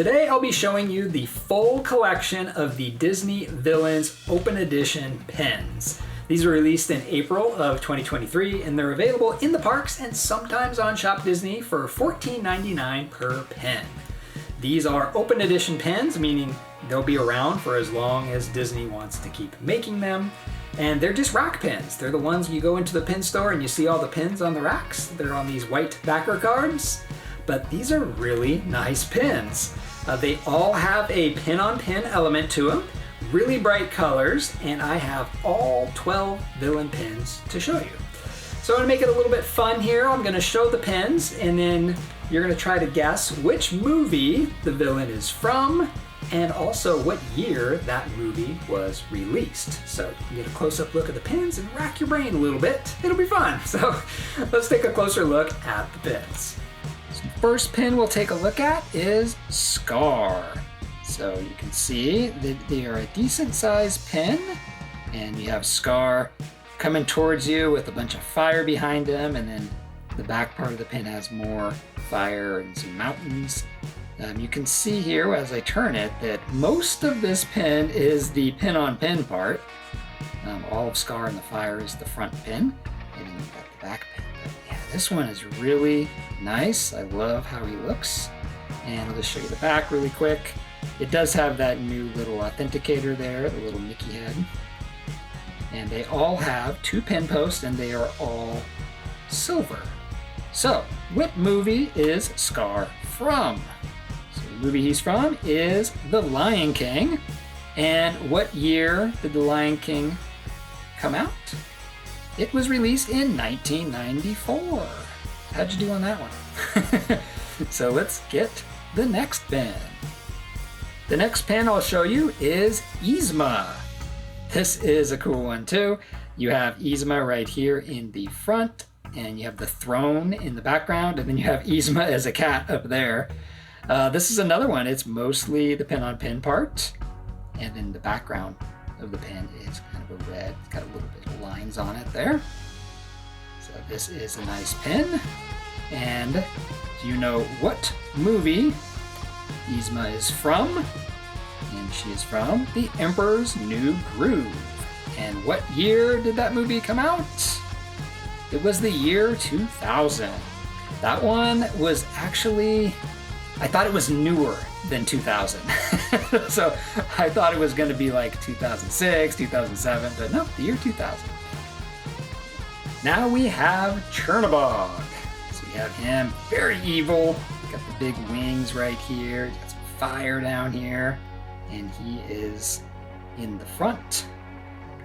Today I'll be showing you the full collection of the Disney Villains Open Edition pens. These were released in April of 2023 and they're available in the parks and sometimes on Shop Disney for $14.99 per pen. These are open edition pens, meaning they'll be around for as long as Disney wants to keep making them. And they're just rack pens. They're the ones you go into the pen store and you see all the pens on the racks. They're on these white backer cards. But these are really nice pens. They all have a pin-on-pin element to them, really bright colors, and I have all 12 villain pens to show you. So I'm gonna make it a little bit fun here. I'm gonna show the pens and then you're gonna try to guess which movie the villain is from and also what year that movie was released. So you get a close-up look at the pens and rack your brain a little bit. It'll be fun. So let's take a closer look at the pens. So the first pen we'll take a look at is Scar. So you can see that they are a decent sized pen and you have Scar coming towards you with a bunch of fire behind him, and then the back part of the pen has more fire and some mountains. You can see here as I turn it that most of this pen is the pin-on-pin part. All of Scar and the fire is the front pin, and then you've got the back pin. But yeah, this one is really nice. I love how he looks. And I'll just show you the back really quick. It does have that new little authenticator there, the little Mickey head. And they all have 2 pen posts and they are all silver. So, what movie is Scar from? So the movie he's from is The Lion King. And what year did The Lion King come out? It was released in 1994. How'd you do on that one? So let's get the next pen. The next pen I'll show you is Yzma. This is a cool one too. You have Yzma right here in the front, and you have the throne in the background, and then you have Yzma as a cat up there. This is another one. It's mostly the pen-on-pin part, and then the background of the pen is kind of a red. It's got a little bit of lines on it there. So this is a nice pen. And do you know what movie Yzma is from? And she is from The Emperor's New Groove. And what year did that movie come out? It was the year 2000. That one was actually, I thought it was newer than 2000. So I thought it was going to be like 2006, 2007, but no, the year 2000. Now we have Chernabog. So we have him, very evil. Got the big wings right here. He's got some fire down here. And he is in the front.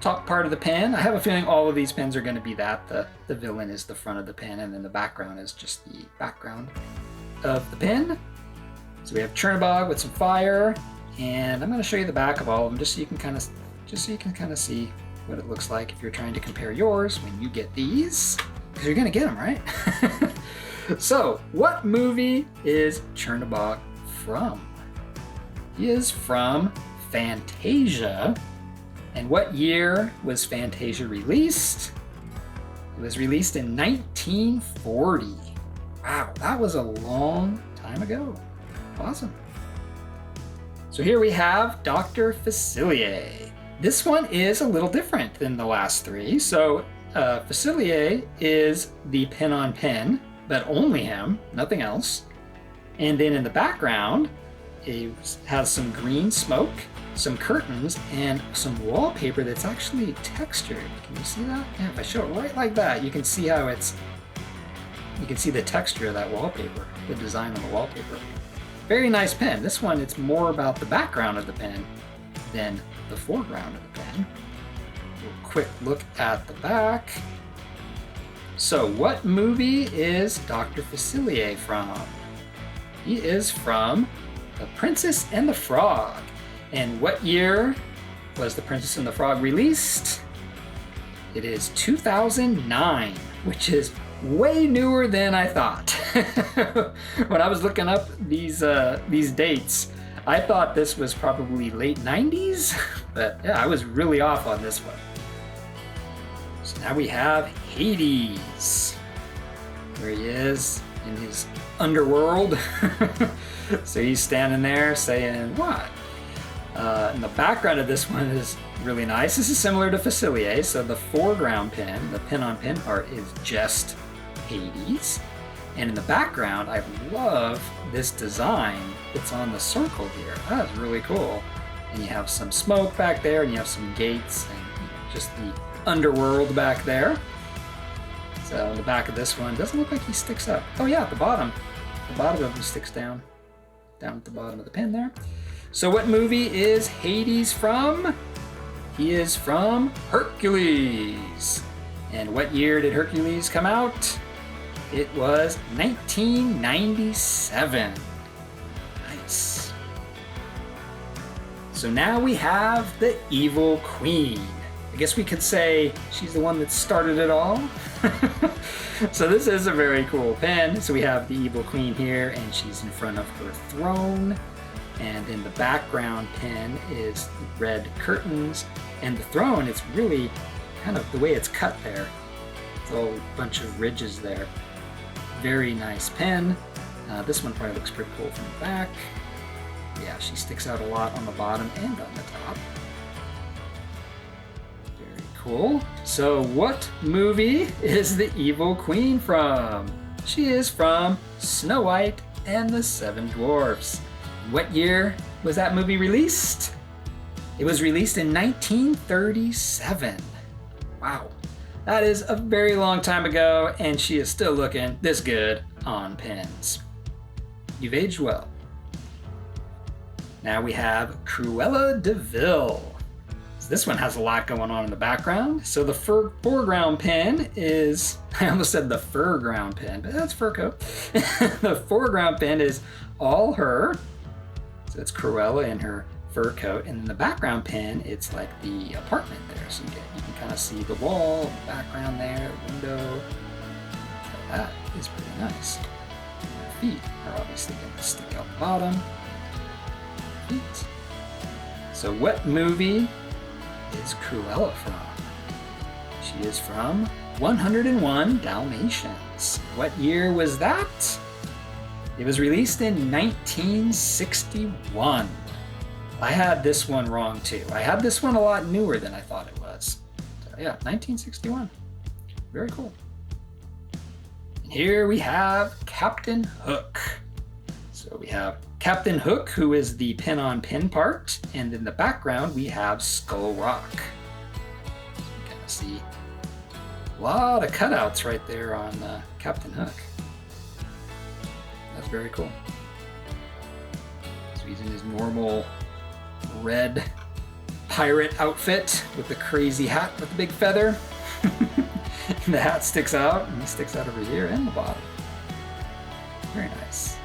Top part of the pen. I have a feeling all of these pens are going to be that. The villain is the front of the pen, and then the background is just the background of the pen. So we have Chernabog with some fire, and I'm going to show you the back of all of them just so you can kind of see what it looks like if you're trying to compare yours when you get these, because you're going to get them, right? So, what movie is Chernabog from? He is from Fantasia. And what year was Fantasia released? It was released in 1940. Wow, that was a long time ago. Awesome. So here we have Dr. Facilier. This one is a little different than the last 3. So Facilier is the pen-on-pen, but only him, nothing else. And then in the background, it has some green smoke, some curtains, and some wallpaper that's actually textured. Can you see that? Yeah, if I show it right like that, you can see how you can see the texture of that wallpaper, the design on the wallpaper. Very nice pen. This one, it's more about the background of the pen than the foreground of the pen. A quick look at the back. So what movie is Dr. Facilier from? He is from The Princess and the Frog. And what year was The Princess and the Frog released? It is 2009, which is way newer than I thought. When I was looking up these dates, I thought this was probably late 90s, but yeah, I was really off on this one. So now we have Hades. There he is in his underworld. So he's standing there saying, what? And the background of this one is really nice. This is similar to Facilier. So the foreground pin, the pin-on-pin art is just Hades. And in the background, I love this design that's on the circle here. That is really cool. And you have some smoke back there, and you have some gates, and just the underworld back there. So in the back of this one, doesn't look like he sticks up. Oh yeah, at the bottom. The bottom of him sticks down at the bottom of the pin there. So what movie is Hades from? He is from Hercules. And what year did Hercules come out? It was 1997. Nice. So now we have the Evil Queen. I guess we could say she's the one that started it all. So this is a very cool pin. So we have the Evil Queen here, and she's in front of her throne. And in the background pin is red curtains. And the throne, it's really kind of the way it's cut there. It's all a bunch of ridges there. Very nice pin. This one probably looks pretty cool from the back. Yeah, she sticks out a lot on the bottom and on the top. Very cool. So what movie is the Evil Queen from? She is from Snow White and the Seven Dwarfs. What year was that movie released? It was released in 1937. Wow. That is a very long time ago, and she is still looking this good on pins. You've aged well. Now we have Cruella de Vil. So this one has a lot going on in the background. So the foreground pin is, I almost said the furground pin, but that's fur coat. The foreground pin is all her. So it's Cruella in her fur coat, and in the background pin, it's like the apartment there. So you can kind of see the wall, the background there, window. So that is pretty nice. And her feet are obviously going to stick out the bottom. Feet. So what movie is Cruella from? She is from 101 Dalmatians. What year was that? It was released in 1961. I had this one wrong too. I had this one a lot newer than I thought it was. So yeah, 1961. Very cool. And here we have Captain Hook. So we have Captain Hook, who is the pin-on-pin part, and in the background we have Skull Rock. So you kind of see a lot of cutouts right there on Captain Hook. That's very cool. So he's in his normal red pirate outfit with the crazy hat with the big feather. The hat sticks out, and he sticks out over here and the bottom. Very nice.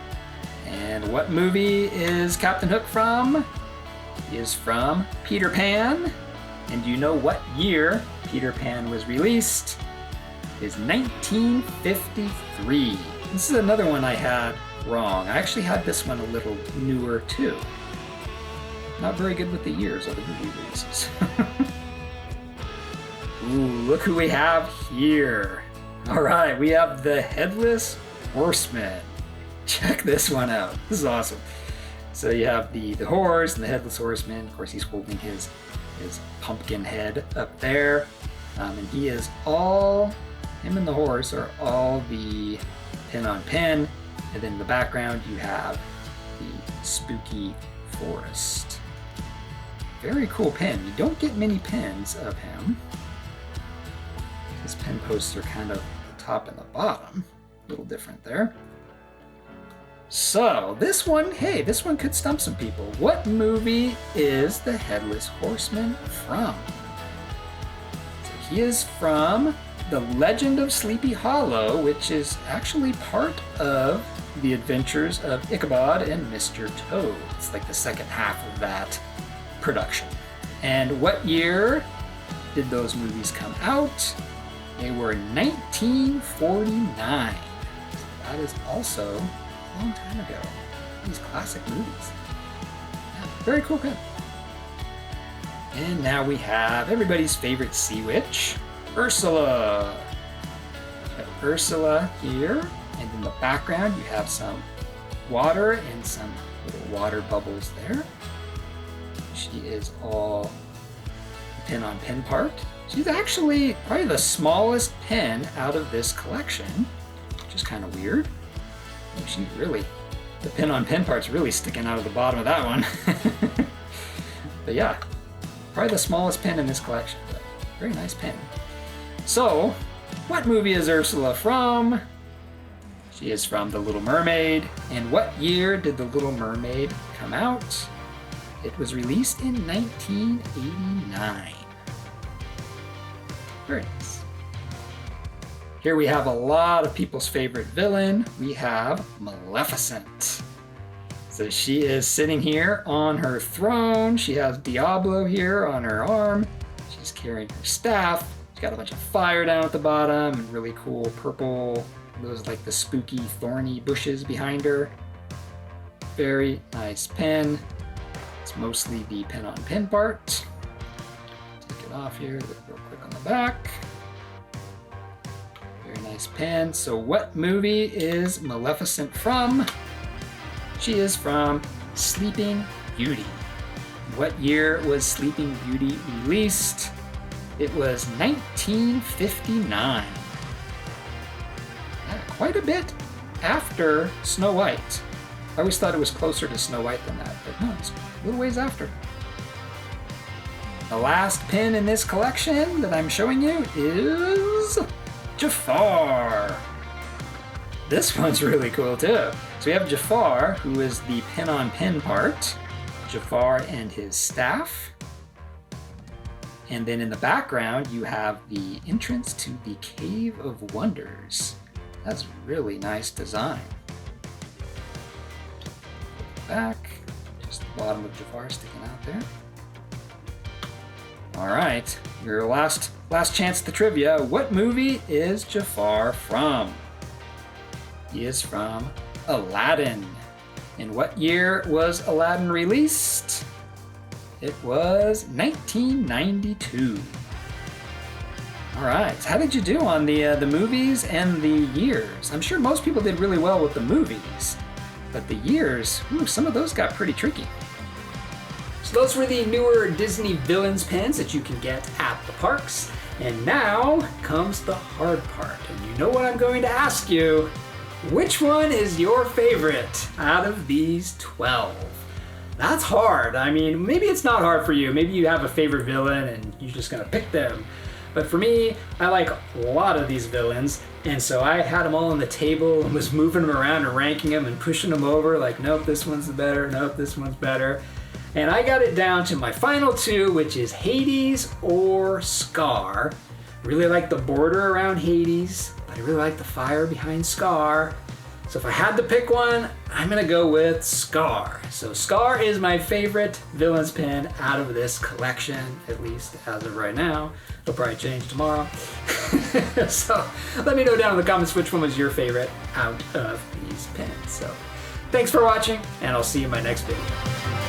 And what movie is Captain Hook from? He is from Peter Pan. And do you know what year Peter Pan was released? It is 1953. This is another one I had wrong. I actually had this one a little newer too. Not very good with the years of the movie releases. Ooh, look who we have here. All right, we have the Headless Horseman. Check this one out. This is awesome. So you have the horse and the Headless Horseman. Of course, he's holding his pumpkin head up there. And he is all, him and the horse are all the pin-on-pin. And then in the background, you have the spooky forest. Very cool pin. You don't get many pins of him. His pin posts are kind of the top and the bottom. A little different there. So this one, hey, this one could stump some people. What movie is the Headless Horseman from? So he is from The Legend of Sleepy Hollow, which is actually part of The Adventures of Ichabod and Mr. Toad. It's like the second half of that production. And what year did those movies come out? They were 1949. So that is also a long time ago. These classic movies. Yeah, very cool pin. And now we have everybody's favorite sea witch, Ursula. We have Ursula here, and in the background you have some water and some little water bubbles there. She is all pin on pin part. She's actually probably the smallest pen out of this collection, which is kind of weird. She's really, the pin on pin part's really sticking out of the bottom of that one. But yeah, probably the smallest pen in this collection, but very nice pen. So, what movie is Ursula from? She is from The Little Mermaid. And what year did The Little Mermaid come out? It was released in 1989. Very nice. Here we have a lot of people's favorite villain. We have Maleficent. So she is sitting here on her throne. She has Diablo here on her arm. She's carrying her staff. She's got a bunch of fire down at the bottom and really cool purple, those like the spooky thorny bushes behind her. Very nice pen. It's mostly the pen on pen part. Take it off here, look real quick on the back. Very nice pen. So what movie is Maleficent from? She is from Sleeping Beauty. What year was Sleeping Beauty released? It was 1959. Quite a bit after Snow White. I always thought it was closer to Snow White than that, but no, it's a little ways after. The last pin in this collection that I'm showing you is Jafar. This one's really cool too. So we have Jafar, who is the pin on pin part, Jafar and his staff. And then in the background, you have the entrance to the Cave of Wonders. That's really nice design. Back, just the bottom of Jafar sticking out there. All right, your last chance at the trivia. What movie is Jafar from? He is from Aladdin. In what year was Aladdin released? It was 1992. All right, so how did you do on the movies and the years? I'm sure most people did really well with the movies, but the years, some of those got pretty tricky. So those were the newer Disney Villains pens that you can get at the parks. And now comes the hard part. And you know what I'm going to ask you. Which one is your favorite out of these 12? That's hard. I mean, maybe it's not hard for you. Maybe you have a favorite villain and you're just gonna pick them. But for me, I like a lot of these villains, and so I had them all on the table and was moving them around and ranking them and pushing them over like, nope, this one's better, nope, this one's better. And I got it down to my final two, which is Hades or Scar. Really like the border around Hades, but I really like the fire behind Scar. So if I had to pick one, I'm gonna go with Scar. So Scar is my favorite villain's pen out of this collection, at least as of right now. It'll probably change tomorrow. So let me know down in the comments which one was your favorite out of these pens. So thanks for watching, and I'll see you in my next video.